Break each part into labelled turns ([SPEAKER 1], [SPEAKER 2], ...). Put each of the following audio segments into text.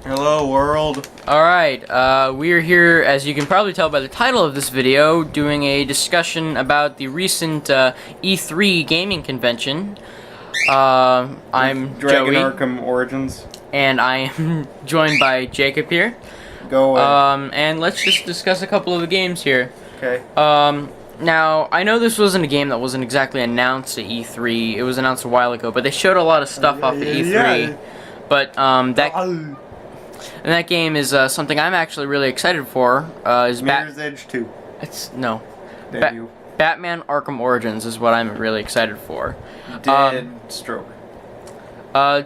[SPEAKER 1] Hello, world.
[SPEAKER 2] Alright, we are here, as you can probably tell by the title of this video, doing a discussion about the recent E3 gaming convention. I'm
[SPEAKER 1] Dragon
[SPEAKER 2] Joey,
[SPEAKER 1] Arkham Origins.
[SPEAKER 2] and I am joined by Jacob here.
[SPEAKER 1] Go away.
[SPEAKER 2] And let's just discuss a couple of the games here.
[SPEAKER 1] Okay.
[SPEAKER 2] Now, I know this wasn't a game that wasn't exactly announced at E3. It was announced a while ago, but they showed a lot of stuff off at E3.
[SPEAKER 1] Yeah.
[SPEAKER 2] But, And that game is something I'm actually really excited for. Is
[SPEAKER 1] Mirror's Edge 2.
[SPEAKER 2] It's no.
[SPEAKER 1] Debut.
[SPEAKER 2] Batman Arkham Origins is what I'm really excited for.
[SPEAKER 1] Dead Stroke.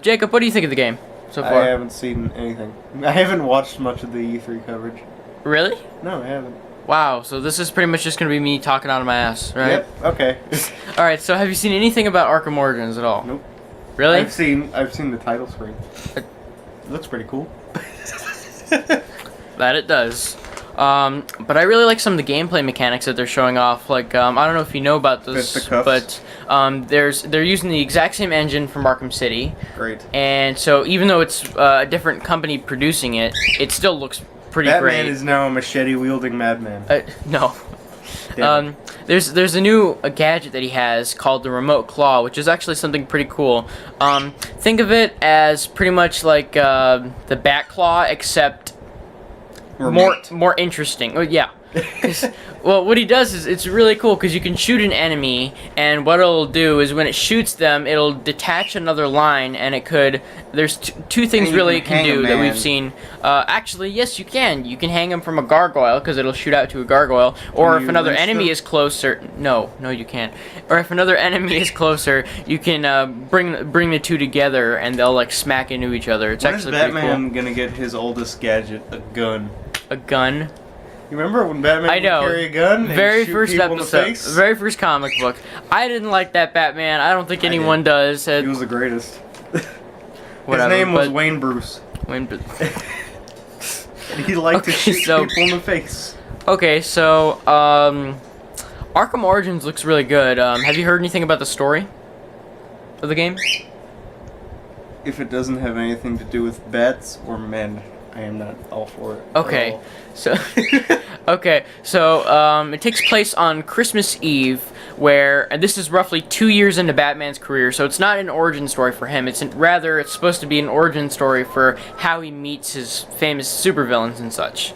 [SPEAKER 2] Jacob, what do you think of the game so far?
[SPEAKER 1] I haven't seen anything. I haven't watched much of the E3 coverage.
[SPEAKER 2] Really?
[SPEAKER 1] No, I haven't.
[SPEAKER 2] Wow, so this is pretty much just going to be me talking out of my ass, right?
[SPEAKER 1] Yep. Okay.
[SPEAKER 2] Alright, so have you seen anything about Arkham Origins at all?
[SPEAKER 1] Nope.
[SPEAKER 2] Really?
[SPEAKER 1] I've seen the title screen. It looks pretty cool.
[SPEAKER 2] That it does. But I really like some of the gameplay mechanics that they're showing off. Like, I don't know if you know about this, but they're using the exact same engine from Arkham City.
[SPEAKER 1] Great.
[SPEAKER 2] And so even though it's a different company producing it, it still looks pretty great.
[SPEAKER 1] Batman is now a machete-wielding madman.
[SPEAKER 2] No.
[SPEAKER 1] Damn.
[SPEAKER 2] There's a new gadget that he has called the Remote Claw, which is actually something pretty cool. Think of it as pretty much like the Bat Claw, except more interesting. Oh yeah. Well, what he does is it's really cool because you can shoot an enemy, and what it'll do is when it shoots them, it'll detach another line, and it could. There's two things really it can do that we've seen. Actually, yes, you can. You can hang him from a gargoyle because it'll shoot out to a gargoyle. Or if another enemy is closer, no, you can't. Or if another enemy is closer, you can bring the two together, and they'll like smack into each other. It's actually pretty cool.
[SPEAKER 1] When is Batman gonna get his oldest gadget, a gun?
[SPEAKER 2] A gun.
[SPEAKER 1] You remember when Batman would carry a gun and
[SPEAKER 2] very
[SPEAKER 1] shoot
[SPEAKER 2] first
[SPEAKER 1] people
[SPEAKER 2] episode,
[SPEAKER 1] in the face?
[SPEAKER 2] very first comic book. I didn't like that Batman. I don't think anyone does.
[SPEAKER 1] He was the greatest.
[SPEAKER 2] Whatever,
[SPEAKER 1] his name was Wayne Bruce.
[SPEAKER 2] Wayne Bruce.
[SPEAKER 1] He liked to shoot people in the face.
[SPEAKER 2] Okay, so Arkham Origins looks really good. Have you heard anything about the story of the game?
[SPEAKER 1] If it doesn't have anything to do with bats or men, I am not all for it.
[SPEAKER 2] Okay, so it takes place on Christmas Eve, and this is roughly 2 years into Batman's career. So it's not an origin story for him. It's supposed to be an origin story for how he meets his famous supervillains and such.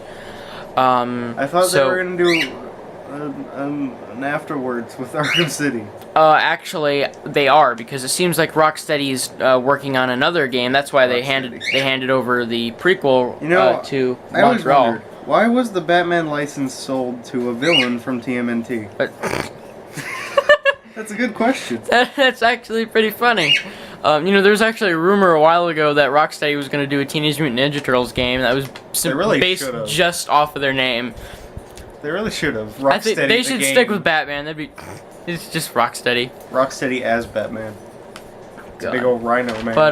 [SPEAKER 1] I thought they were gonna do an afterwards with Arkham City.
[SPEAKER 2] Actually, they are, because it seems like Rocksteady's working on another game. That's why they handed over the prequel to Montreal.
[SPEAKER 1] Why was the Batman license sold to a villain from TMNT? That's a good question.
[SPEAKER 2] That's actually pretty funny. There was actually a rumor a while ago that Rocksteady was going to do a Teenage Mutant Ninja Turtles game that was based just off of their name.
[SPEAKER 1] They really should have.
[SPEAKER 2] I think they should stick with Batman. It's just Rocksteady.
[SPEAKER 1] Rocksteady as Batman. It's a big old rhino man.
[SPEAKER 2] But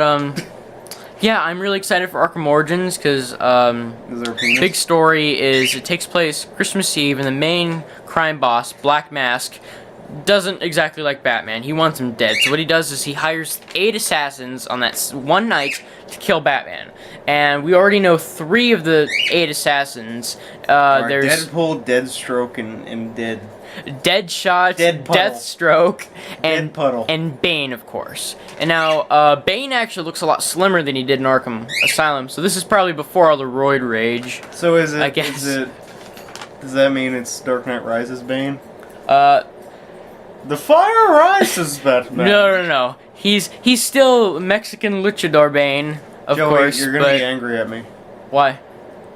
[SPEAKER 2] yeah, I'm really excited for Arkham Origins because big story is it takes place Christmas Eve, and the main crime boss, Black Mask, doesn't exactly like Batman. He wants him dead. So what he does is he hires 8 assassins on that one night to kill Batman. And we already know 3 of the 8 assassins. There's
[SPEAKER 1] Deadpool, Deadstroke, and
[SPEAKER 2] Deadshot, Deathstroke, and Bane, of course. And now, Bane actually looks a lot slimmer than he did in Arkham Asylum, so this is probably before all the roid rage.
[SPEAKER 1] So is it,
[SPEAKER 2] I guess.
[SPEAKER 1] Does that mean it's Dark Knight Rises Bane? The fire rises, Batman.
[SPEAKER 2] No. He's still Mexican luchador Bane, of course.
[SPEAKER 1] You're gonna be angry at me.
[SPEAKER 2] Why?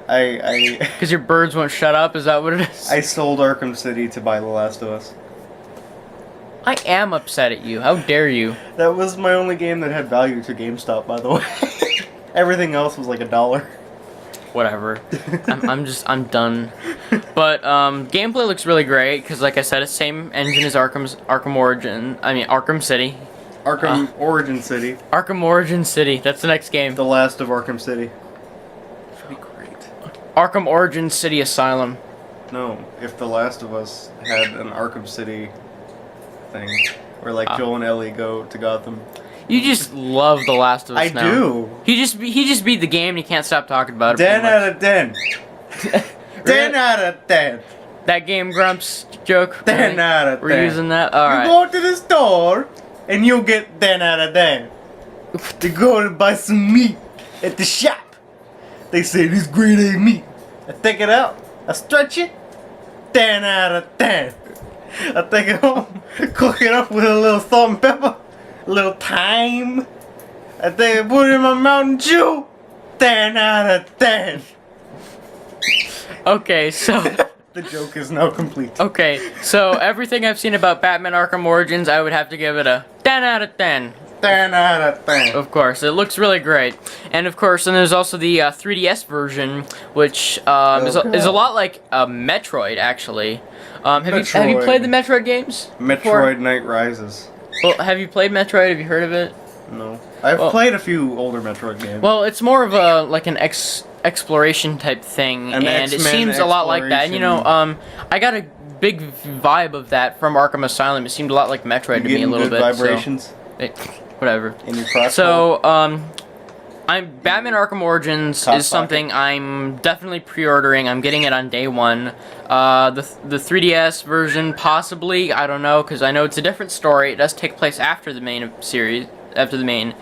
[SPEAKER 1] Because
[SPEAKER 2] your birds won't shut up, is that what it is?
[SPEAKER 1] I sold Arkham City to buy The Last of Us.
[SPEAKER 2] I am upset at you. How dare you?
[SPEAKER 1] That was my only game that had value to GameStop, by the way. Everything else was like $1.
[SPEAKER 2] Whatever. I'm done. But gameplay looks really great because, like I said, it's the same engine as Arkham City.
[SPEAKER 1] Arkham Origin City.
[SPEAKER 2] Arkham Origin City. That's the next game.
[SPEAKER 1] The Last of Arkham City. That'd be great.
[SPEAKER 2] Arkham Origin City Asylum.
[SPEAKER 1] No, if The Last of Us had an Arkham City thing, where like Joel and Ellie go to Gotham.
[SPEAKER 2] You just love The Last of Us
[SPEAKER 1] I
[SPEAKER 2] now.
[SPEAKER 1] do.
[SPEAKER 2] He just beat the game and he can't stop talking about it.
[SPEAKER 1] 10
[SPEAKER 2] pretty
[SPEAKER 1] out of 10. 10 out of 10.
[SPEAKER 2] much. That Game Grumps joke.
[SPEAKER 1] 10
[SPEAKER 2] really?
[SPEAKER 1] out of 10.
[SPEAKER 2] We're using that? Alright.
[SPEAKER 1] You go to the store and you get 10 out of 10. You go to buy some meat at the shop. They say this grade A meat. I take it out. I stretch it. 10 out of 10. I take it home. Cook it up with a little salt and pepper. A little thyme. I take it, put it in my Mountain Dew. 10 out of 10.
[SPEAKER 2] Okay, so...
[SPEAKER 1] The joke is now complete.
[SPEAKER 2] Okay, so everything I've seen about Batman Arkham Origins, I would have to give it a 10 out of 10.
[SPEAKER 1] 10 out of 10.
[SPEAKER 2] Of course, it looks really great. And of course, then there's also the 3DS version, which is a lot like Metroid, actually. Have you
[SPEAKER 1] Metroid.
[SPEAKER 2] played the Metroid games? before?
[SPEAKER 1] Metroid Night Rises.
[SPEAKER 2] Well, have you played Metroid? Have you heard of it?
[SPEAKER 1] No. I've
[SPEAKER 2] Well-
[SPEAKER 1] played a few older Metroid games.
[SPEAKER 2] Well, it's more of a like an exploration type thing,
[SPEAKER 1] An
[SPEAKER 2] and it
[SPEAKER 1] X-Men
[SPEAKER 2] seems a lot like that. And you know, I got a big vibe of that from Arkham Asylum. It seemed a lot like Metroid
[SPEAKER 1] you
[SPEAKER 2] to me a
[SPEAKER 1] getting
[SPEAKER 2] little
[SPEAKER 1] good
[SPEAKER 2] bit.
[SPEAKER 1] vibrations
[SPEAKER 2] Whatever.
[SPEAKER 1] in your crotch.
[SPEAKER 2] So, I'm Batman Arkham Origins
[SPEAKER 1] Cock
[SPEAKER 2] is something I'm definitely pre-ordering. I'm getting it on day one. The 3DS version, possibly. I don't know, because I know it's a different story. It does take place after the main series, after the main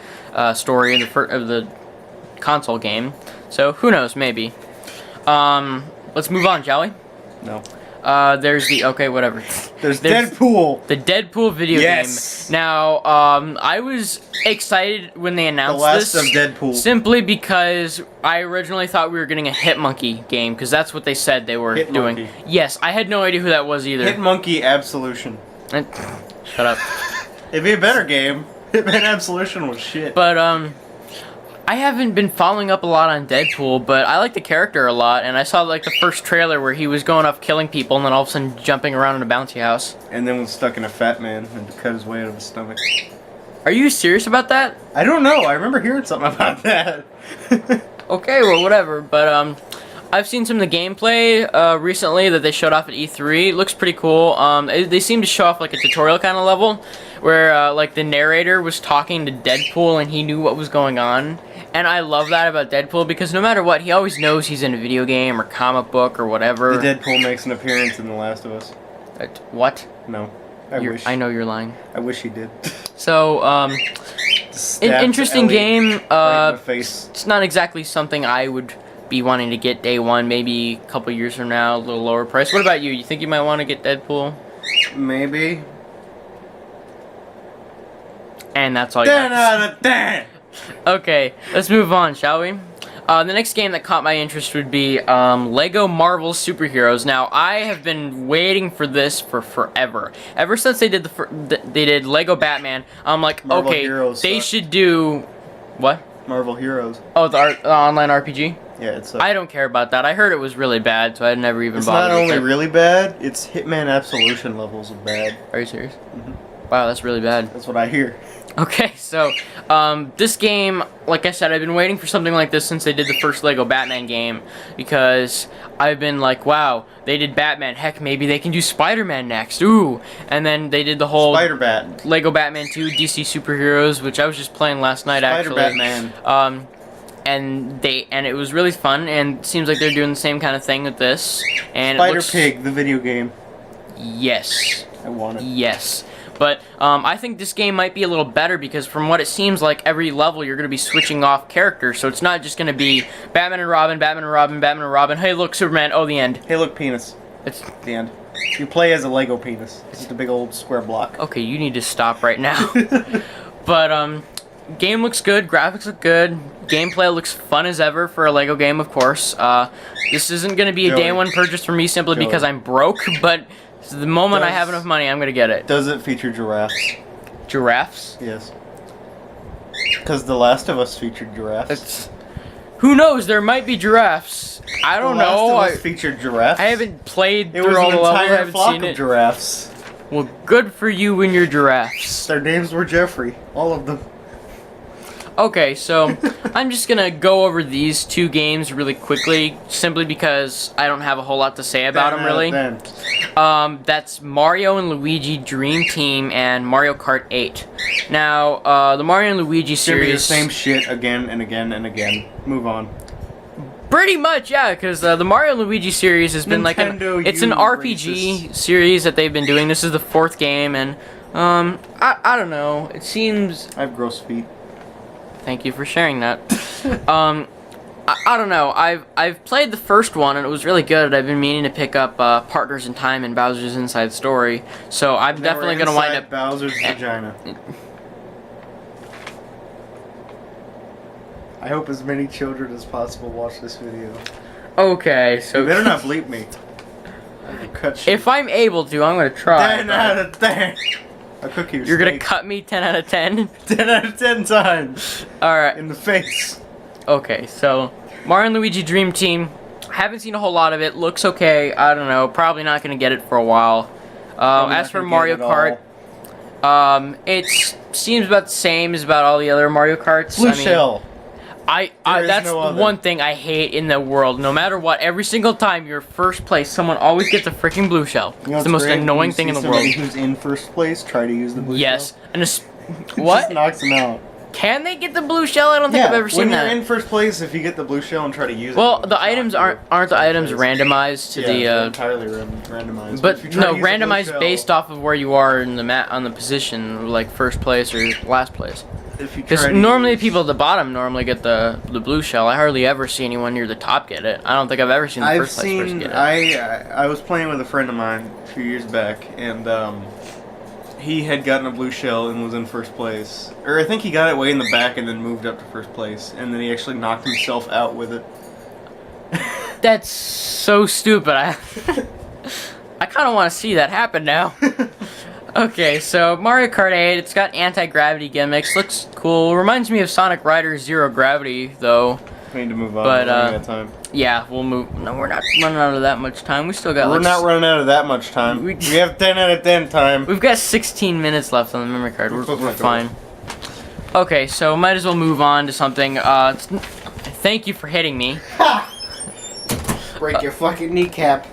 [SPEAKER 2] story of the console game. So who knows? Maybe. Let's move on, shall we?
[SPEAKER 1] No.
[SPEAKER 2] There's the whatever.
[SPEAKER 1] There's Deadpool.
[SPEAKER 2] The Deadpool video
[SPEAKER 1] Yes.
[SPEAKER 2] game. Now, I was excited when they
[SPEAKER 1] The
[SPEAKER 2] announced
[SPEAKER 1] last
[SPEAKER 2] this.
[SPEAKER 1] of Deadpool.
[SPEAKER 2] Simply because I originally thought we were getting a Hitmonkey game, because that's what they said they were doing.
[SPEAKER 1] Hitmonkey.
[SPEAKER 2] Yes, I had no idea who that was either.
[SPEAKER 1] Hitmonkey Absolution.
[SPEAKER 2] Shut up.
[SPEAKER 1] It'd be a better game. Hitman Absolution was shit.
[SPEAKER 2] But, I haven't been following up a lot on Deadpool, but I like the character a lot, and I saw, like, the first trailer where he was going off killing people and then all of a sudden jumping around in a bouncy house.
[SPEAKER 1] And then was stuck in a fat man and cut his way out of his stomach.
[SPEAKER 2] Are you serious about that?
[SPEAKER 1] I don't know. I remember hearing something about that.
[SPEAKER 2] Okay, well, whatever, but, I've seen some of the gameplay, recently that they showed off at E3. It looks pretty cool. They seem to show off, like, a tutorial kind of level, where, like, the narrator was talking to Deadpool and he knew what was going on. And I love that about Deadpool, because no matter what, he always knows he's in a video game or comic book or whatever.
[SPEAKER 1] The Deadpool makes an appearance in The Last of Us.
[SPEAKER 2] What?
[SPEAKER 1] No. I wish.
[SPEAKER 2] I know you're lying.
[SPEAKER 1] I wish he did.
[SPEAKER 2] So, an
[SPEAKER 1] Stabbed
[SPEAKER 2] interesting
[SPEAKER 1] Ellie
[SPEAKER 2] game.
[SPEAKER 1] right in the face.
[SPEAKER 2] It's not exactly something I would be wanting to get day one, maybe a couple years from now, a little lower price. What about you? You think you might want to get Deadpool?
[SPEAKER 1] Maybe.
[SPEAKER 2] And that's all you
[SPEAKER 1] 10
[SPEAKER 2] got.
[SPEAKER 1] out of 10!
[SPEAKER 2] Okay, let's move on, shall we? The next game that caught my interest would be Lego Marvel Superheroes. Now, I have been waiting for this for forever. Ever since they did they did Lego Batman, I'm like,
[SPEAKER 1] Marvel
[SPEAKER 2] okay,
[SPEAKER 1] Heroes
[SPEAKER 2] they
[SPEAKER 1] suck.
[SPEAKER 2] should do what?
[SPEAKER 1] Marvel Heroes.
[SPEAKER 2] Oh, the online RPG.
[SPEAKER 1] Yeah, it's
[SPEAKER 2] I don't care about that. I heard it was really bad, so I never even
[SPEAKER 1] It's
[SPEAKER 2] bothered.
[SPEAKER 1] not
[SPEAKER 2] with
[SPEAKER 1] only
[SPEAKER 2] it.
[SPEAKER 1] really bad, it's Hitman Absolution levels of bad.
[SPEAKER 2] Are you serious?
[SPEAKER 1] Mhm.
[SPEAKER 2] Wow, that's really bad.
[SPEAKER 1] That's what I hear.
[SPEAKER 2] Okay, so, this game, like I said, I've been waiting for something like this since they did the first Lego Batman game, because I've been like, wow, they did Batman, heck, maybe they can do Spider-Man next, ooh, and then they did the whole
[SPEAKER 1] Spider-Bat.
[SPEAKER 2] Lego Batman 2 DC Superheroes, which I was just playing last night, actually.
[SPEAKER 1] Spider-Batman.
[SPEAKER 2] And it was really fun, and it seems like they're doing the same kind of thing with this, and it looks...
[SPEAKER 1] Spider-Pig, the video game.
[SPEAKER 2] Yes.
[SPEAKER 1] I want it.
[SPEAKER 2] Yes. But I think this game might be a little better, because from what it seems like, every level you're going to be switching off characters. So it's not just going to be Batman and Robin, Batman and Robin, Batman and Robin. Hey, look, Superman. Oh, the end.
[SPEAKER 1] Hey, look, penis.
[SPEAKER 2] It's
[SPEAKER 1] The end. You play as a Lego penis. It's just a big old square block.
[SPEAKER 2] okay. You need to stop right now. But game looks good. Graphics look good. Gameplay looks fun as ever for a Lego game, of course. This isn't going to be a
[SPEAKER 1] Joey.
[SPEAKER 2] day one purchase for me simply
[SPEAKER 1] Joey.
[SPEAKER 2] because I'm broke. But the moment I have enough money, I'm going to get it.
[SPEAKER 1] Does it feature giraffes?
[SPEAKER 2] Giraffes?
[SPEAKER 1] Yes. Because The Last of Us featured giraffes.
[SPEAKER 2] It's, who knows? There might be giraffes. I don't know.
[SPEAKER 1] The Last of Us featured giraffes.
[SPEAKER 2] I haven't played
[SPEAKER 1] It
[SPEAKER 2] through
[SPEAKER 1] was
[SPEAKER 2] all
[SPEAKER 1] an
[SPEAKER 2] the levels. I
[SPEAKER 1] entire
[SPEAKER 2] haven't
[SPEAKER 1] flock
[SPEAKER 2] seen
[SPEAKER 1] of
[SPEAKER 2] it.
[SPEAKER 1] giraffes.
[SPEAKER 2] Well, good for you and your giraffes.
[SPEAKER 1] Their names were Jeffrey. All of them.
[SPEAKER 2] Okay, so I'm just gonna go over these two games really quickly, simply because I don't have a whole lot to say about them, really. That's Mario and Luigi Dream Team and Mario Kart 8. Now, the Mario and Luigi
[SPEAKER 1] It's gonna be the
[SPEAKER 2] series...
[SPEAKER 1] same shit again and again and again. Move on.
[SPEAKER 2] Pretty much, yeah, because the Mario and Luigi series has been like it's an RPG series that they've been doing. This is the 4th game, and I don't know. It seems...
[SPEAKER 1] I have gross feet.
[SPEAKER 2] Thank you for sharing that. I don't know. I've played the first one and it was really good. I've been meaning to pick up Partners in Time and Bowser's Inside Story, so I'm
[SPEAKER 1] Now
[SPEAKER 2] definitely
[SPEAKER 1] we're
[SPEAKER 2] gonna wind
[SPEAKER 1] inside
[SPEAKER 2] up.
[SPEAKER 1] Bowser's vagina. I hope as many children as possible watch this video.
[SPEAKER 2] Okay, so
[SPEAKER 1] You better not bleep me. I will cut you.
[SPEAKER 2] if I'm able to, I'm gonna try.
[SPEAKER 1] 10
[SPEAKER 2] but
[SPEAKER 1] out of 10. I'll cook you.
[SPEAKER 2] You're gonna cut me 10 out of 10.
[SPEAKER 1] 10 out of 10 times
[SPEAKER 2] All right.
[SPEAKER 1] in the face.
[SPEAKER 2] Okay, so Mario and Luigi Dream Team. Haven't seen a whole lot of it. Looks okay. I don't know. Probably not gonna get it for a while.
[SPEAKER 1] Probably
[SPEAKER 2] As
[SPEAKER 1] not
[SPEAKER 2] for
[SPEAKER 1] gonna
[SPEAKER 2] Mario
[SPEAKER 1] get it all.
[SPEAKER 2] Kart, it seems about the same as about all the other Mario Karts.
[SPEAKER 1] Blue
[SPEAKER 2] I mean,
[SPEAKER 1] shell.
[SPEAKER 2] I
[SPEAKER 1] is
[SPEAKER 2] that's
[SPEAKER 1] no
[SPEAKER 2] the
[SPEAKER 1] other.
[SPEAKER 2] one thing I hate in the world. No matter what, every single time you're first place, someone always gets a freaking blue shell.
[SPEAKER 1] You know
[SPEAKER 2] It's the
[SPEAKER 1] what's
[SPEAKER 2] most
[SPEAKER 1] great?
[SPEAKER 2] annoying
[SPEAKER 1] When you
[SPEAKER 2] thing in
[SPEAKER 1] see
[SPEAKER 2] the world.
[SPEAKER 1] somebody who's in first place try to use the blue
[SPEAKER 2] Yes,
[SPEAKER 1] shell.
[SPEAKER 2] and
[SPEAKER 1] It
[SPEAKER 2] what?
[SPEAKER 1] just knocks them out.
[SPEAKER 2] Can they get the blue shell? I don't think I've ever seen
[SPEAKER 1] when
[SPEAKER 2] that.
[SPEAKER 1] you're in first place, if you get the blue shell and try to use it.
[SPEAKER 2] Well,
[SPEAKER 1] it's
[SPEAKER 2] the
[SPEAKER 1] not
[SPEAKER 2] items
[SPEAKER 1] you.
[SPEAKER 2] aren't the items
[SPEAKER 1] It's-
[SPEAKER 2] randomized to
[SPEAKER 1] yeah,
[SPEAKER 2] the
[SPEAKER 1] it's entirely randomized.
[SPEAKER 2] but
[SPEAKER 1] if you try
[SPEAKER 2] no,
[SPEAKER 1] to use the blue
[SPEAKER 2] randomized
[SPEAKER 1] shell-
[SPEAKER 2] based off of where you are in the on the position, like first place or last place.
[SPEAKER 1] If you
[SPEAKER 2] Because
[SPEAKER 1] try to
[SPEAKER 2] normally
[SPEAKER 1] use-
[SPEAKER 2] people at the bottom normally get the blue shell. I hardly ever see anyone near the top get it. I don't think I've ever seen the
[SPEAKER 1] I've
[SPEAKER 2] first place person
[SPEAKER 1] seen.
[SPEAKER 2] get it.
[SPEAKER 1] I was playing with a friend of mine a few years back, and he had gotten a blue shell and was in first place. Or I think he got it way in the back and then moved up to first place, and then he actually knocked himself out with it.
[SPEAKER 2] That's so stupid. I kind of want to see that happen now. Okay, so Mario Kart 8, it's got anti-gravity gimmicks, looks cool. Reminds me of Sonic Riders Zero Gravity, though.
[SPEAKER 1] We need to move on.
[SPEAKER 2] But,
[SPEAKER 1] We're running out of time.
[SPEAKER 2] Yeah, we'll move. No, we're not running out of that much time. We still got
[SPEAKER 1] We're
[SPEAKER 2] like
[SPEAKER 1] not running out of that much time.
[SPEAKER 2] We-
[SPEAKER 1] We have 10 out of 10 time.
[SPEAKER 2] We've got 16 minutes left on the memory card.
[SPEAKER 1] We're
[SPEAKER 2] We're
[SPEAKER 1] close enough.
[SPEAKER 2] fine. Okay, so might as well move on to something. Thank you for hitting me.
[SPEAKER 1] Break your fucking kneecap.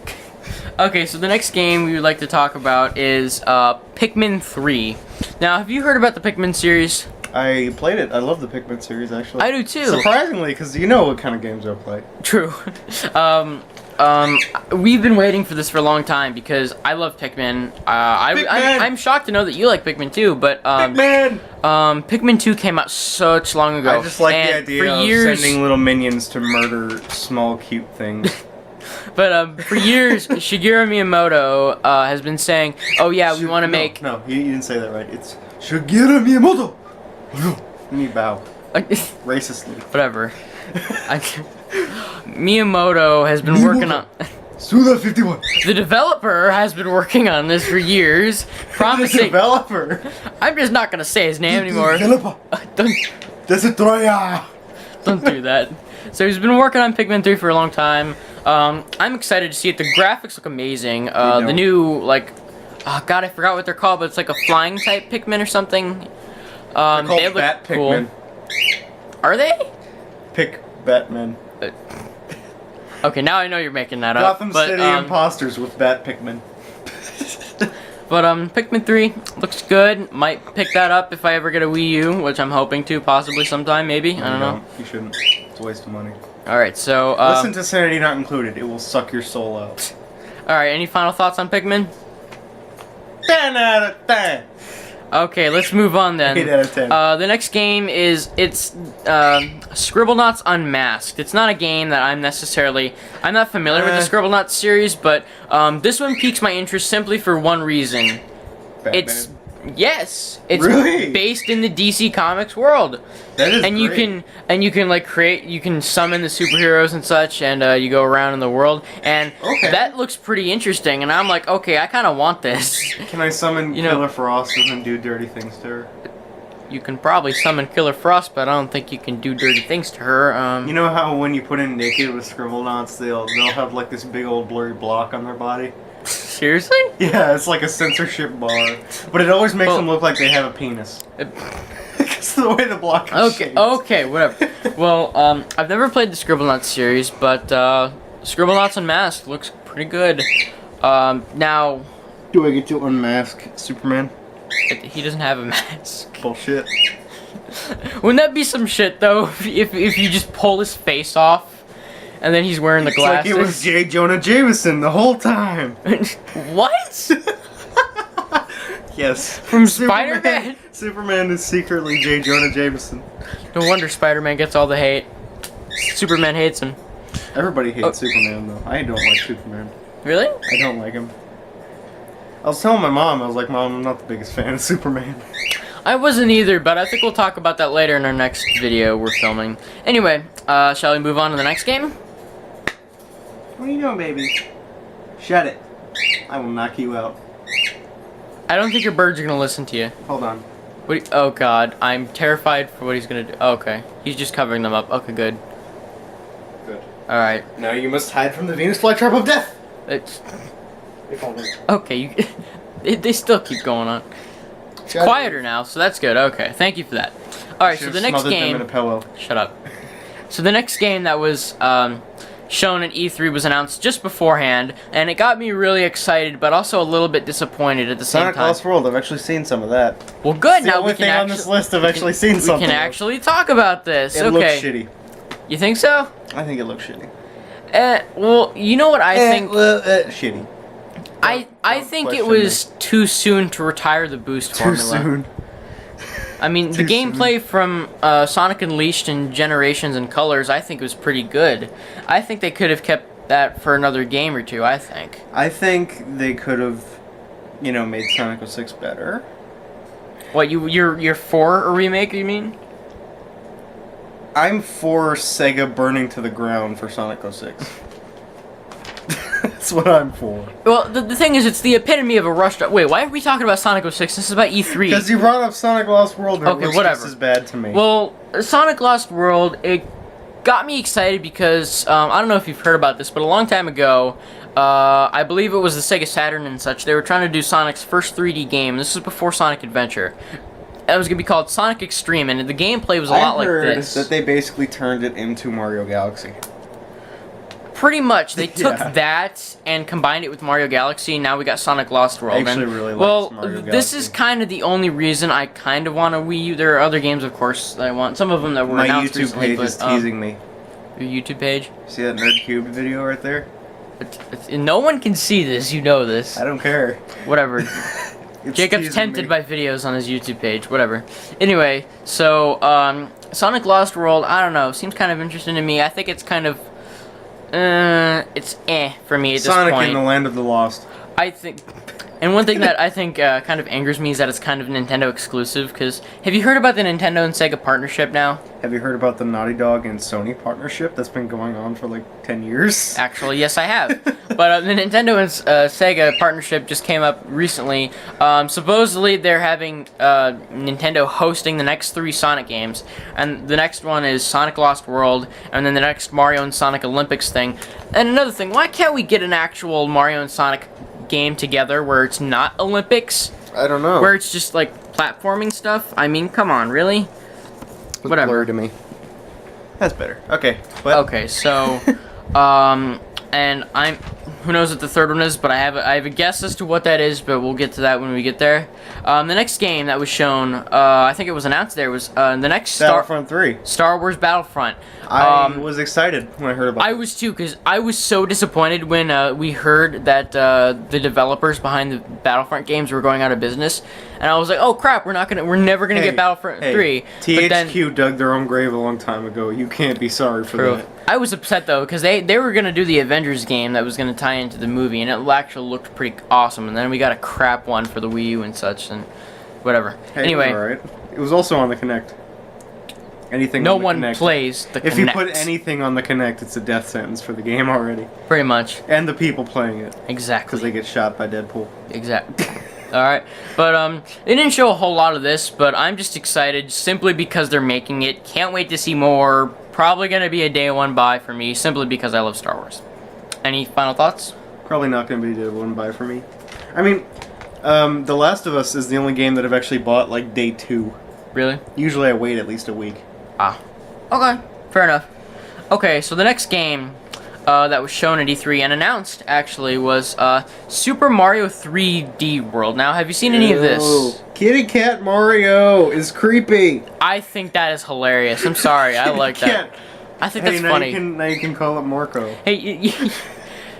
[SPEAKER 2] Okay, so the next game we would like to talk about is Pikmin 3. Now, have you heard about the Pikmin series?
[SPEAKER 1] I played it. I love the Pikmin series, actually.
[SPEAKER 2] I do too.
[SPEAKER 1] Surprisingly, because you know what kind of games I play.
[SPEAKER 2] True. We've been waiting for this for a long time because I love Pikmin. I'm shocked to know that you like Pikmin too, but
[SPEAKER 1] Pikmin!
[SPEAKER 2] Pikmin 2 came out such long ago.
[SPEAKER 1] I just like the
[SPEAKER 2] and
[SPEAKER 1] idea
[SPEAKER 2] for
[SPEAKER 1] of
[SPEAKER 2] years,
[SPEAKER 1] sending little minions to murder small, cute things.
[SPEAKER 2] But for years, Shigeru Miyamoto has been saying, "Oh yeah, we want to make."
[SPEAKER 1] No, you didn't say that right. It's Shigeru Miyamoto. You need bow. Racistly.
[SPEAKER 2] Whatever. Miyamoto has been working on.
[SPEAKER 1] Suda 51.
[SPEAKER 2] The developer has been working on this for years, promising.
[SPEAKER 1] Developer.
[SPEAKER 2] I'm just not gonna say his name anymore.
[SPEAKER 1] Developer.
[SPEAKER 2] Don't
[SPEAKER 1] Destroyer.
[SPEAKER 2] do that. So he's been working on Pikmin 3 for a long time. I'm excited to see it. The graphics look amazing. The new God, I forgot what they're called, but it's like a flying type Pikmin or something.
[SPEAKER 1] They're called
[SPEAKER 2] they look
[SPEAKER 1] Bat
[SPEAKER 2] cool.
[SPEAKER 1] Pikmin.
[SPEAKER 2] Are they?
[SPEAKER 1] Pick Batman.
[SPEAKER 2] Okay, now I know you're making that up.
[SPEAKER 1] Gotham
[SPEAKER 2] but,
[SPEAKER 1] City imposters with Bat Pikmin.
[SPEAKER 2] But Pikmin 3 looks good. Might pick that up if I ever get a Wii U, which I'm hoping to, possibly sometime, maybe. I don't know.
[SPEAKER 1] You shouldn't. It's a waste of money.
[SPEAKER 2] All right, so
[SPEAKER 1] Listen to Sanity Not Included. It will suck your soul out.
[SPEAKER 2] all right. Any final thoughts on Pikmin?
[SPEAKER 1] 10 out of 10.
[SPEAKER 2] Okay, let's move on then.
[SPEAKER 1] 8 out of 10.
[SPEAKER 2] The next game is Scribblenauts Unmasked. It's not a game that I'm not familiar with the Scribblenauts series, but this one piques my interest simply for one reason.
[SPEAKER 1] Batman.
[SPEAKER 2] It's
[SPEAKER 1] Really?
[SPEAKER 2] based in the DC Comics world.
[SPEAKER 1] That is
[SPEAKER 2] And you can like you can summon the superheroes and such, and you go around in the world, and
[SPEAKER 1] Okay.
[SPEAKER 2] that looks pretty interesting. And I'm like, okay, I kind of want this.
[SPEAKER 1] Can I summon
[SPEAKER 2] You know-
[SPEAKER 1] Killer Frost and then do dirty things to her?
[SPEAKER 2] You can probably summon Killer Frost, but I don't think you can do dirty things to her.
[SPEAKER 1] You know how when you put in naked with Scribblenauts, they'll have like this big old blurry block on their body?
[SPEAKER 2] Seriously?
[SPEAKER 1] Yeah, it's like a censorship bar. But it always makes
[SPEAKER 2] Well-
[SPEAKER 1] them look like they have a penis. It's the way the block is
[SPEAKER 2] Okay,
[SPEAKER 1] shaped.
[SPEAKER 2] okay, whatever. Well, I've never played the Scribblenauts series, but Scribblenauts Unmasked looks pretty good. Now,
[SPEAKER 1] Do I get to unmask Superman?
[SPEAKER 2] he doesn't have a mask.
[SPEAKER 1] Bullshit.
[SPEAKER 2] Wouldn't that be some shit though? If you just pull his face off, and then he's wearing the
[SPEAKER 1] It's like
[SPEAKER 2] glasses.
[SPEAKER 1] it was J. Jonah Jameson the whole time.
[SPEAKER 2] What?
[SPEAKER 1] Yes.
[SPEAKER 2] From Spider-Man?
[SPEAKER 1] Superman is secretly J. Jonah Jameson.
[SPEAKER 2] No wonder Spider-Man gets all the hate. Superman hates him.
[SPEAKER 1] Everybody hates
[SPEAKER 2] Oh.
[SPEAKER 1] Superman though. I don't like Superman.
[SPEAKER 2] Really?
[SPEAKER 1] I don't like him. I was telling my mom, I was like, Mom, I'm not the biggest fan of Superman.
[SPEAKER 2] I wasn't either, but I think we'll talk about that later in our next video we're filming. Anyway, shall we move on to the next game?
[SPEAKER 1] What are you doing, baby? Shut it. I will knock you out.
[SPEAKER 2] I don't think your birds are gonna listen to you.
[SPEAKER 1] Hold on.
[SPEAKER 2] What? Oh God, I'm terrified for what he's gonna do. Oh, okay, he's just covering them up. Okay, good.
[SPEAKER 1] Good.
[SPEAKER 2] All right.
[SPEAKER 1] Now you must hide from the Venus flytrap of death.
[SPEAKER 2] It's
[SPEAKER 1] If only.
[SPEAKER 2] okay. They still keep going on. It's quieter now, so that's good. Okay, thank you for that. All right, so the next
[SPEAKER 1] Them
[SPEAKER 2] game.
[SPEAKER 1] in a pillow.
[SPEAKER 2] Shut up. So the next game that was shown at E3 was announced just beforehand, and it got me really excited, but also a little bit disappointed at the same
[SPEAKER 1] Sonic
[SPEAKER 2] time.
[SPEAKER 1] Lost World. I've actually seen some of that.
[SPEAKER 2] Well, good.
[SPEAKER 1] It's the
[SPEAKER 2] Now
[SPEAKER 1] only
[SPEAKER 2] we can
[SPEAKER 1] thing on
[SPEAKER 2] actually
[SPEAKER 1] this list I've actually seen
[SPEAKER 2] we
[SPEAKER 1] something.
[SPEAKER 2] can
[SPEAKER 1] of.
[SPEAKER 2] actually talk about this.
[SPEAKER 1] It
[SPEAKER 2] Okay.
[SPEAKER 1] looks shitty.
[SPEAKER 2] You think so?
[SPEAKER 1] I think it looks shitty.
[SPEAKER 2] Well, you know what I think.
[SPEAKER 1] Shitty.
[SPEAKER 2] I
[SPEAKER 1] don't
[SPEAKER 2] think it
[SPEAKER 1] question
[SPEAKER 2] was too soon to retire the boost
[SPEAKER 1] Too
[SPEAKER 2] formula.
[SPEAKER 1] soon.
[SPEAKER 2] I mean, the
[SPEAKER 1] Too soon.
[SPEAKER 2] gameplay from Sonic Unleashed and Generations and Colors, I think was pretty good. I think they could have kept that for another game or two. I think.
[SPEAKER 1] I think they could have, made Sonic 06 better.
[SPEAKER 2] What you're for a remake? You mean?
[SPEAKER 1] I'm for Sega burning to the ground for Sonic 06. That's what I'm for.
[SPEAKER 2] Well, the thing is, it's the epitome of a rushed. Wait, why are we talking about Sonic 06? This is about E3.
[SPEAKER 1] Because you brought up Sonic Lost World and
[SPEAKER 2] Okay,
[SPEAKER 1] it looks
[SPEAKER 2] whatever.
[SPEAKER 1] just as bad to me.
[SPEAKER 2] Well, Sonic Lost World, it got me excited because, I don't know if you've heard about this, but a long time ago, I believe it was the Sega Saturn and such, they were trying to do Sonic's first 3D game. This was before Sonic Adventure. It was going to be called Sonic Extreme, and the gameplay was a lot like this.
[SPEAKER 1] that they basically turned it into Mario Galaxy.
[SPEAKER 2] Pretty much, they took
[SPEAKER 1] Yeah.
[SPEAKER 2] that and combined it with Mario Galaxy, and now we got Sonic Lost World.
[SPEAKER 1] I actually
[SPEAKER 2] And,
[SPEAKER 1] really liked
[SPEAKER 2] well,
[SPEAKER 1] Mario
[SPEAKER 2] this
[SPEAKER 1] Galaxy.
[SPEAKER 2] is kind of the only reason I kind of want a Wii U. There are other games, of course, that I want. Some of them that were
[SPEAKER 1] My
[SPEAKER 2] announced
[SPEAKER 1] YouTube
[SPEAKER 2] recently,
[SPEAKER 1] page
[SPEAKER 2] but,
[SPEAKER 1] is teasing me.
[SPEAKER 2] Your YouTube page?
[SPEAKER 1] See that NerdCube video right there?
[SPEAKER 2] No one can see this, you know this.
[SPEAKER 1] I don't care.
[SPEAKER 2] Whatever.
[SPEAKER 1] It's
[SPEAKER 2] Jacob's
[SPEAKER 1] teasing
[SPEAKER 2] tempted
[SPEAKER 1] me.
[SPEAKER 2] by videos on his YouTube page, whatever. Anyway, so, Sonic Lost World, I don't know, seems kind of interesting to me. I think it's kind of, it's for me at this
[SPEAKER 1] Sonic
[SPEAKER 2] point.
[SPEAKER 1] in the Land of the Lost.
[SPEAKER 2] I think, and one thing that I think kind of angers me is that it's kind of Nintendo exclusive, because have you heard about the Nintendo and Sega partnership now?
[SPEAKER 1] Have you heard about the Naughty Dog and Sony partnership that's been going on for like 10 years?
[SPEAKER 2] Actually, yes, I have. But the Nintendo and Sega partnership just came up recently. Supposedly, they're having Nintendo hosting the next 3 Sonic games, and the next one is Sonic Lost World, and then the next Mario and Sonic Olympics thing. And another thing, why can't we get an actual Mario and Sonic game together where it's not Olympics,
[SPEAKER 1] I don't know.
[SPEAKER 2] where it's just like platforming stuff? I mean, come on, really? Whatever.
[SPEAKER 1] Blurry to me. That's better. Okay. But
[SPEAKER 2] Okay, so, and who knows what the third one is, but I have a guess as to what that is, but we'll get to that when we get there. The next game that was shown, I think it was announced there, was the next
[SPEAKER 1] Battlefront 3.
[SPEAKER 2] Star Wars Battlefront.
[SPEAKER 1] I was excited when I heard about
[SPEAKER 2] I
[SPEAKER 1] it.
[SPEAKER 2] was too, because I was so disappointed when we heard that the developers behind the Battlefront games were going out of business, and I was like, oh crap, we're never gonna get Battlefront 3. But then,
[SPEAKER 1] THQ dug their own grave a long time ago. You can't be sorry for
[SPEAKER 2] True.
[SPEAKER 1] that.
[SPEAKER 2] I was upset though because they were gonna do the Avengers game that was gonna tie into the movie, and it actually looked pretty awesome. And then we got a crap one for the Wii U and such, and whatever.
[SPEAKER 1] Hey,
[SPEAKER 2] anyway,
[SPEAKER 1] it was alright. It was also on the Kinect. Anything
[SPEAKER 2] no
[SPEAKER 1] on the
[SPEAKER 2] one
[SPEAKER 1] Kinect.
[SPEAKER 2] plays the
[SPEAKER 1] If you
[SPEAKER 2] Kinect,
[SPEAKER 1] put anything on the Kinect, it's a death sentence for the game already.
[SPEAKER 2] pretty much
[SPEAKER 1] And the people playing it. Because
[SPEAKER 2] exactly.
[SPEAKER 1] they get shot by Deadpool.
[SPEAKER 2] Exactly. All right, but they didn't show a whole lot of this, but I'm just excited simply because they're making it. Can't wait to see more. Probably gonna be a day one buy for me, simply because I love Star Wars. Any final thoughts?
[SPEAKER 1] Probably not going to be a day one buy for me. I mean, The Last of Us is the only game that I've actually bought like day 2.
[SPEAKER 2] Really?
[SPEAKER 1] Usually I wait at least a week.
[SPEAKER 2] Ah. Okay. Fair enough. Okay, so the next game that was shown at E3 and announced actually was Super Mario 3D World. Now, have you seen any of this?
[SPEAKER 1] Ew. Kitty Cat Mario is creepy.
[SPEAKER 2] I think that is hilarious. I'm sorry. I like that. I think that's
[SPEAKER 1] now
[SPEAKER 2] funny.
[SPEAKER 1] Now you can call it Marco.
[SPEAKER 2] Hey,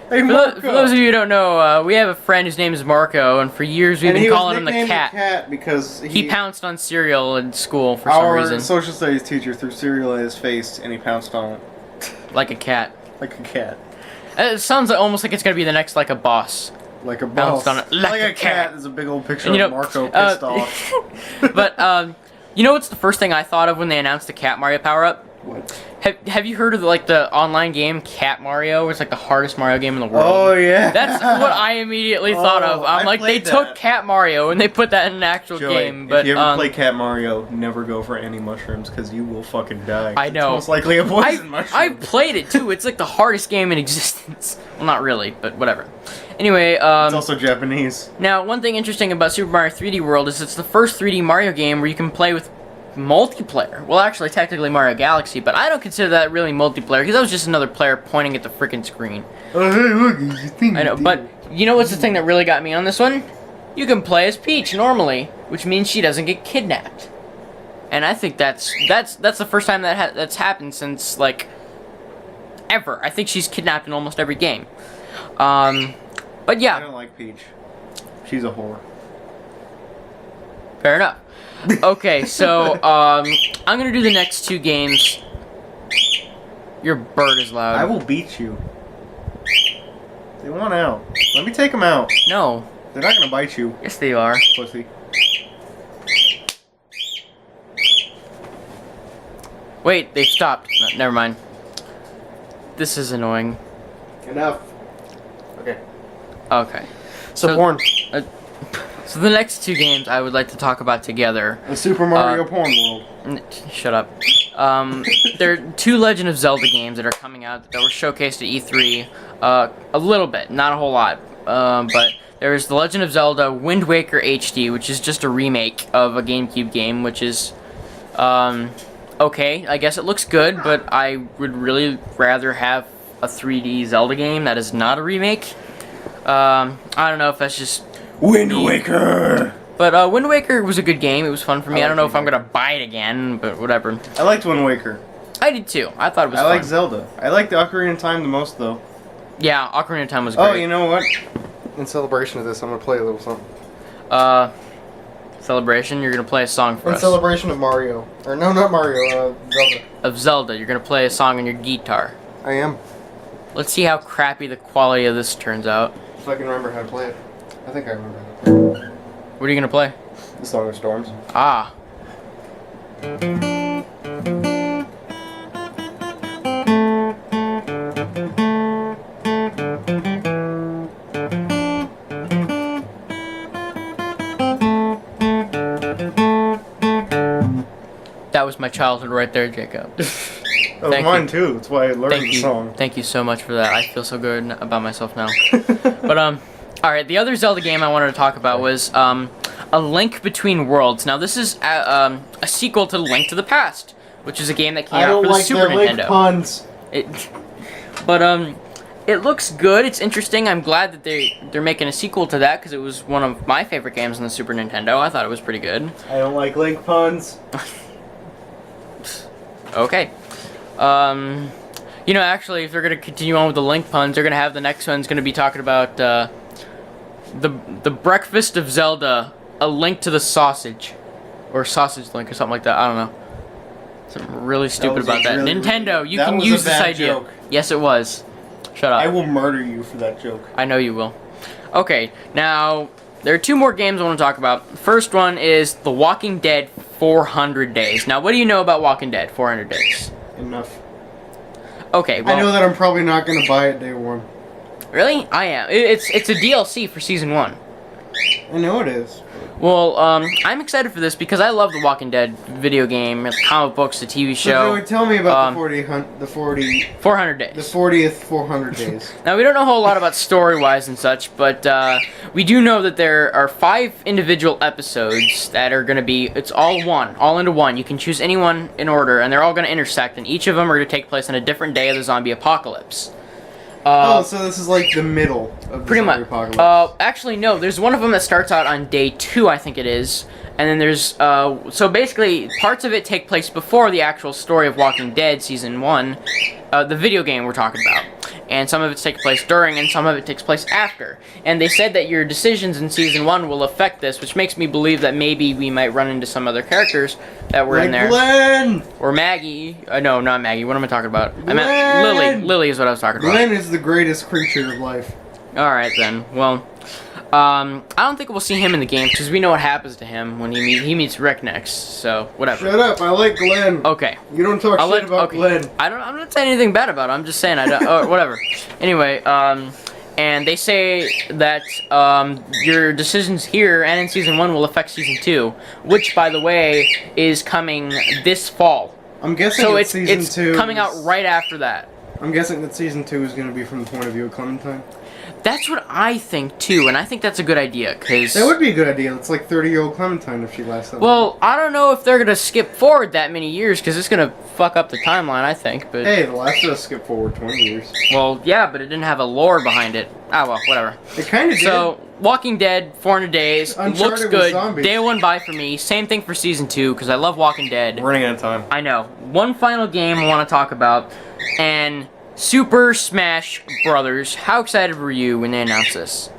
[SPEAKER 1] Hey,
[SPEAKER 2] for those of you who don't know, we have a friend whose name is Marco, and for years we've been calling him the cat.
[SPEAKER 1] Cat because
[SPEAKER 2] He pounced on cereal in school for some reason.
[SPEAKER 1] Our social studies teacher threw cereal at his face and he pounced on it.
[SPEAKER 2] Like a cat.
[SPEAKER 1] Like a cat.
[SPEAKER 2] It sounds almost like it's gonna be the next like a boss.
[SPEAKER 1] Like a boss.
[SPEAKER 2] Pounced on it.
[SPEAKER 1] Like a cat is a big old picture
[SPEAKER 2] And,
[SPEAKER 1] of Marco pissed off.
[SPEAKER 2] But you know what's the first thing I thought of when they announced the Cat Mario power-up?
[SPEAKER 1] What?
[SPEAKER 2] Have you heard of the online game Cat Mario, where it's like the hardest Mario game in the world?
[SPEAKER 1] Oh yeah.
[SPEAKER 2] That's what I immediately thought of. I'm
[SPEAKER 1] I
[SPEAKER 2] like, they
[SPEAKER 1] played
[SPEAKER 2] took
[SPEAKER 1] that.
[SPEAKER 2] Cat Mario and they put that in an actual
[SPEAKER 1] Joey,
[SPEAKER 2] game. But
[SPEAKER 1] if you ever play Cat Mario, never go for any mushrooms because you will fucking die.
[SPEAKER 2] I know.
[SPEAKER 1] It's most likely a poison mushroom.
[SPEAKER 2] I played it too. It's like the hardest game in existence. Well, not really, but whatever. Anyway,
[SPEAKER 1] It's also Japanese.
[SPEAKER 2] now one thing interesting about Super Mario 3D World is it's the first 3D Mario game where you can play with multiplayer. Well, actually, technically Mario Galaxy, but I don't consider that really multiplayer because that was just another player pointing at the freaking screen.
[SPEAKER 1] Oh hey, look, it's a thing.
[SPEAKER 2] I know, but you know what's the thing that really got me on this one? You can play as Peach normally, which means she doesn't get kidnapped. And I think that's the first time that's happened since like ever. I think she's kidnapped in almost every game. But
[SPEAKER 1] I
[SPEAKER 2] yeah,
[SPEAKER 1] don't like Peach. She's a whore.
[SPEAKER 2] fair enough. Okay, so I'm gonna do the next two games. Your bird is loud.
[SPEAKER 1] I will beat you. They want out. Let me take them out.
[SPEAKER 2] No.
[SPEAKER 1] They're not gonna bite you,
[SPEAKER 2] Yes, they are.
[SPEAKER 1] pussy.
[SPEAKER 2] Wait, they stopped. No, never mind. This is annoying.
[SPEAKER 1] Enough. Okay.
[SPEAKER 2] Okay.
[SPEAKER 1] So porn.
[SPEAKER 2] So the next two games I would like to talk about together.
[SPEAKER 1] The Super Mario porn world.
[SPEAKER 2] Shut up. There are two Legend of Zelda games that are coming out that were showcased at E3. A little bit, not a whole lot. But there's The Legend of Zelda Wind Waker HD, which is just a remake of a GameCube game, which is, okay. I guess it looks good, but I would really rather have a 3D Zelda game that is not a remake. I don't know if that's just
[SPEAKER 1] Wind Waker.
[SPEAKER 2] But Wind Waker was a good game. It was fun for me. I don't know
[SPEAKER 1] like
[SPEAKER 2] if I'm gonna buy it again, but whatever.
[SPEAKER 1] I liked Wind Waker.
[SPEAKER 2] I did too. I thought it was
[SPEAKER 1] I
[SPEAKER 2] fun.
[SPEAKER 1] like Zelda. I like the Ocarina of Time the most, though.
[SPEAKER 2] Yeah, Ocarina of Time was great.
[SPEAKER 1] Oh, you know what? In celebration of this, I'm gonna play a little something.
[SPEAKER 2] Celebration, you're gonna play a song for
[SPEAKER 1] In
[SPEAKER 2] us.
[SPEAKER 1] celebration of Mario. Or no, not Mario, Zelda.
[SPEAKER 2] Of Zelda, you're gonna play a song on your guitar.
[SPEAKER 1] I am.
[SPEAKER 2] Let's see how crappy the quality of this turns out.
[SPEAKER 1] If I can remember how to play it. I think I remember how to play it.
[SPEAKER 2] What are you gonna play?
[SPEAKER 1] The Song of Storms.
[SPEAKER 2] Ah. That was my childhood right there, Jacob.
[SPEAKER 1] That was
[SPEAKER 2] Thank
[SPEAKER 1] mine
[SPEAKER 2] you.
[SPEAKER 1] too. That's why I learned
[SPEAKER 2] Thank
[SPEAKER 1] the
[SPEAKER 2] you.
[SPEAKER 1] song.
[SPEAKER 2] Thank you so much for that. I feel so good about myself now. But alright, the other Zelda game I wanted to talk about was A Link Between Worlds. Now this is a sequel to Link to the Past, which is a game that came out for the Super Nintendo.
[SPEAKER 1] puns.
[SPEAKER 2] It looks good. It's interesting. I'm glad that they're making a sequel to that because it was one of my favorite games on the Super Nintendo. I thought it was pretty good.
[SPEAKER 1] I don't like Link puns.
[SPEAKER 2] Okay. You know, actually, if they're gonna continue on with the Link puns, they're gonna have the next one's gonna be talking about the Breakfast of Zelda, A Link to the Sausage, or Sausage Link, or something like that. I don't know. Something really stupid
[SPEAKER 1] was a
[SPEAKER 2] about that.
[SPEAKER 1] really-
[SPEAKER 2] Nintendo, you
[SPEAKER 1] that
[SPEAKER 2] can
[SPEAKER 1] was a
[SPEAKER 2] use this
[SPEAKER 1] bad
[SPEAKER 2] idea.
[SPEAKER 1] joke.
[SPEAKER 2] Yes, it was. Shut up.
[SPEAKER 1] I will murder you for that joke.
[SPEAKER 2] I know you will. Okay, now there are two more games I want to talk about. The first one is The Walking Dead 400 Days. Now, what do you know about Walking Dead 400 Days?
[SPEAKER 1] Enough.
[SPEAKER 2] Okay, well,
[SPEAKER 1] I know that I'm probably not gonna buy it day one.
[SPEAKER 2] really? I am. It's a DLC for season 1.
[SPEAKER 1] I know it is.
[SPEAKER 2] Well, I'm excited for this because I love the Walking Dead video game, the comic books, the TV
[SPEAKER 1] So
[SPEAKER 2] show.
[SPEAKER 1] Joey, tell me about the
[SPEAKER 2] 400 days.
[SPEAKER 1] 40th 400 days.
[SPEAKER 2] Now, we don't know a whole lot about story-wise and such, but we do know that there are 5 individual episodes that are going to be, it's all into one. You can choose any one in order, and they're all going to intersect, and each of them are going to take place on a different day of the zombie apocalypse.
[SPEAKER 1] So this is like the middle of the
[SPEAKER 2] Pretty
[SPEAKER 1] zombie
[SPEAKER 2] much.
[SPEAKER 1] apocalypse.
[SPEAKER 2] Actually, no. There's one of them that starts out on day 2, I think it is. And then there's, so basically, parts of it take place before the actual story of Walking Dead Season 1, the video game we're talking about. And some of it takes place during, and some of it takes place after. And they said that your decisions in Season 1 will affect this, which makes me believe that maybe we might run into some other characters that were in there.
[SPEAKER 1] Glenn!
[SPEAKER 2] Or Maggie. No, not Maggie. What am I talking about? I meant
[SPEAKER 1] Glenn!
[SPEAKER 2] Lily. Lily is what I was talking about.
[SPEAKER 1] Glenn is the greatest creature of life.
[SPEAKER 2] Alright then. Well, I don't think we'll see him in the game because we know what happens to him when he meets Rick next. So whatever.
[SPEAKER 1] Shut up! I like Glenn.
[SPEAKER 2] Okay.
[SPEAKER 1] You don't talk shit about Glenn.
[SPEAKER 2] I'm not saying anything bad about him. I'm just saying I don't. Oh, whatever. Anyway, and they say that your decisions here and in Season 1 will affect Season 2, which, by the way, is coming this fall.
[SPEAKER 1] I'm guessing
[SPEAKER 2] So
[SPEAKER 1] that
[SPEAKER 2] it's
[SPEAKER 1] season 2
[SPEAKER 2] coming out right after that.
[SPEAKER 1] I'm guessing that Season 2 is going to be from the point of view of Clementine.
[SPEAKER 2] That's what I think too, and I think that's a good idea because
[SPEAKER 1] That would be a good idea. It's like 30-year-old Clementine if she lasts that long.
[SPEAKER 2] well, I don't know if they're gonna skip forward that many years because it's gonna fuck up the timeline. I think, but
[SPEAKER 1] Hey, The Last of Us skipped forward 20 years.
[SPEAKER 2] well, yeah, but it didn't have a lore behind it. Ah, well, whatever.
[SPEAKER 1] It kind of did.
[SPEAKER 2] So, Walking Dead, 400 days,
[SPEAKER 1] Uncharted
[SPEAKER 2] looks
[SPEAKER 1] with
[SPEAKER 2] good.
[SPEAKER 1] zombies.
[SPEAKER 2] Day 1 buy for me. Same thing for Season 2 because I love Walking Dead.
[SPEAKER 1] We're running out of time.
[SPEAKER 2] I know. One final game I want to talk about, and Super Smash Brothers. How excited were you when they announced this?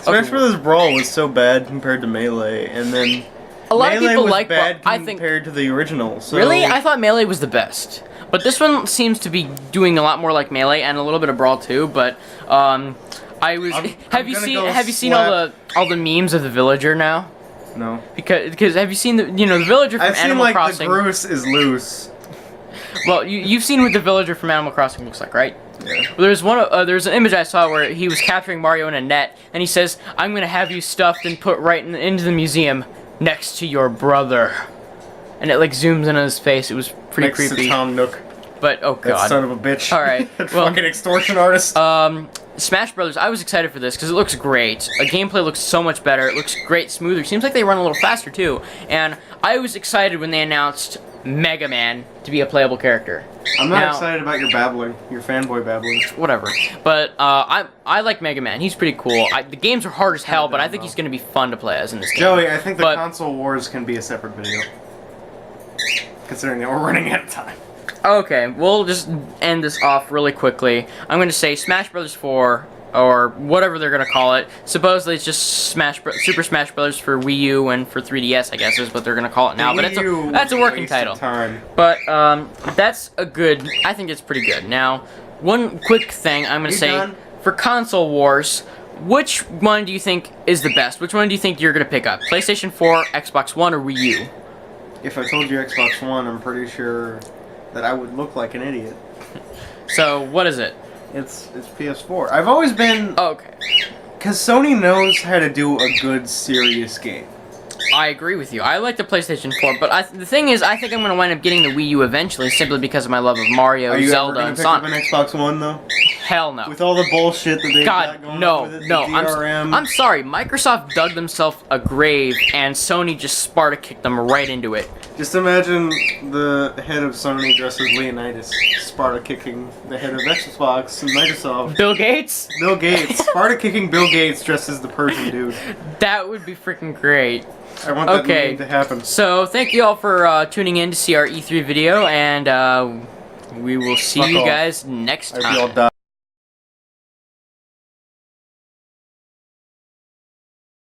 [SPEAKER 1] Smash Brothers Brawl was so bad compared to Melee, and then
[SPEAKER 2] A lot
[SPEAKER 1] Melee
[SPEAKER 2] of people
[SPEAKER 1] was
[SPEAKER 2] like,
[SPEAKER 1] bad
[SPEAKER 2] I think.
[SPEAKER 1] compared to the original. So
[SPEAKER 2] Really? I thought Melee was the best. But this one seems to be doing a lot more like Melee and a little bit of Brawl too, but I was
[SPEAKER 1] I'm
[SPEAKER 2] have you
[SPEAKER 1] gonna
[SPEAKER 2] seen
[SPEAKER 1] go
[SPEAKER 2] have you seen
[SPEAKER 1] slap-
[SPEAKER 2] all the memes of the villager now?
[SPEAKER 1] no.
[SPEAKER 2] Because have you seen the the villager from
[SPEAKER 1] I've seen
[SPEAKER 2] Animal
[SPEAKER 1] like
[SPEAKER 2] Crossing?
[SPEAKER 1] the Groose is loose.
[SPEAKER 2] Well, you've seen what the villager from Animal Crossing looks like, right?
[SPEAKER 1] Yeah.
[SPEAKER 2] Well, there's an image I saw where he was capturing Mario in a net, and he says, "I'm gonna have you stuffed and put right into the museum next to your brother," and it like zooms in on his face. It was pretty
[SPEAKER 1] Next
[SPEAKER 2] creepy.
[SPEAKER 1] to Tom Nook,
[SPEAKER 2] But oh
[SPEAKER 1] that
[SPEAKER 2] god.
[SPEAKER 1] son of a bitch.
[SPEAKER 2] All right,
[SPEAKER 1] That
[SPEAKER 2] well-
[SPEAKER 1] fucking extortion artist.
[SPEAKER 2] Smash Brothers, I was excited for this because it looks great. The gameplay looks so much better. It looks great, smoother. Seems like they run a little faster too. And I was excited when they announced Mega Man to be a playable character.
[SPEAKER 1] I'm not
[SPEAKER 2] now-
[SPEAKER 1] excited about your babbling, your fanboy babbling.
[SPEAKER 2] Whatever. But I like Mega Man. He's pretty cool. The games are hard as hell, but I think he's gonna be fun to play as in this game.
[SPEAKER 1] Joey, I think the
[SPEAKER 2] But-
[SPEAKER 1] console wars can be a separate video. Considering that we're running out of time.
[SPEAKER 2] Okay, we'll just end this off really quickly. I'm going to say Smash Bros. 4, or whatever they're going to call it. Supposedly it's just Super Smash Bros. For Wii U and for 3DS, I guess is what they're going to call it now. But that's a working
[SPEAKER 1] Waste of
[SPEAKER 2] title.
[SPEAKER 1] time.
[SPEAKER 2] But that's a good, I think it's pretty good. Now, one quick thing I'm going to
[SPEAKER 1] You
[SPEAKER 2] say,
[SPEAKER 1] done?
[SPEAKER 2] for console wars, which one do you think is the best? Which one do you think you're going to pick up? PlayStation 4, Xbox One, or Wii U?
[SPEAKER 1] If I told you Xbox One, I'm pretty sure that I would look like an idiot.
[SPEAKER 2] So, what is it?
[SPEAKER 1] It's PS4. I've always been...
[SPEAKER 2] Oh, okay.
[SPEAKER 1] Because Sony knows how to do a good, serious game.
[SPEAKER 2] I agree with you. I like the PlayStation 4, but the thing is, I think I'm going to wind up getting the Wii U eventually, simply because of my love of Mario,
[SPEAKER 1] Are you
[SPEAKER 2] Zelda,
[SPEAKER 1] ever
[SPEAKER 2] and
[SPEAKER 1] going to pick up
[SPEAKER 2] Sonic.
[SPEAKER 1] an Xbox One, though?
[SPEAKER 2] Hell no.
[SPEAKER 1] With all the bullshit that they've got
[SPEAKER 2] God,
[SPEAKER 1] going
[SPEAKER 2] no,
[SPEAKER 1] on with it,
[SPEAKER 2] no.
[SPEAKER 1] the DRM.
[SPEAKER 2] I'm sorry. Microsoft dug themselves a grave, and Sony just Sparta kicked them right into it.
[SPEAKER 1] Just imagine the head of Sony dressed as Leonidas, Sparta kicking the head of Xbox and Microsoft.
[SPEAKER 2] Bill Gates?
[SPEAKER 1] Bill Gates. Sparta kicking Bill Gates dressed as the Persian dude.
[SPEAKER 2] That would be freaking great.
[SPEAKER 1] I want that
[SPEAKER 2] Okay.
[SPEAKER 1] meme to happen.
[SPEAKER 2] So, thank you all for tuning in to see our E3 video, and we will see
[SPEAKER 1] Fuck
[SPEAKER 2] you
[SPEAKER 1] off.
[SPEAKER 2] guys next
[SPEAKER 1] I hope
[SPEAKER 2] time.
[SPEAKER 1] you all die.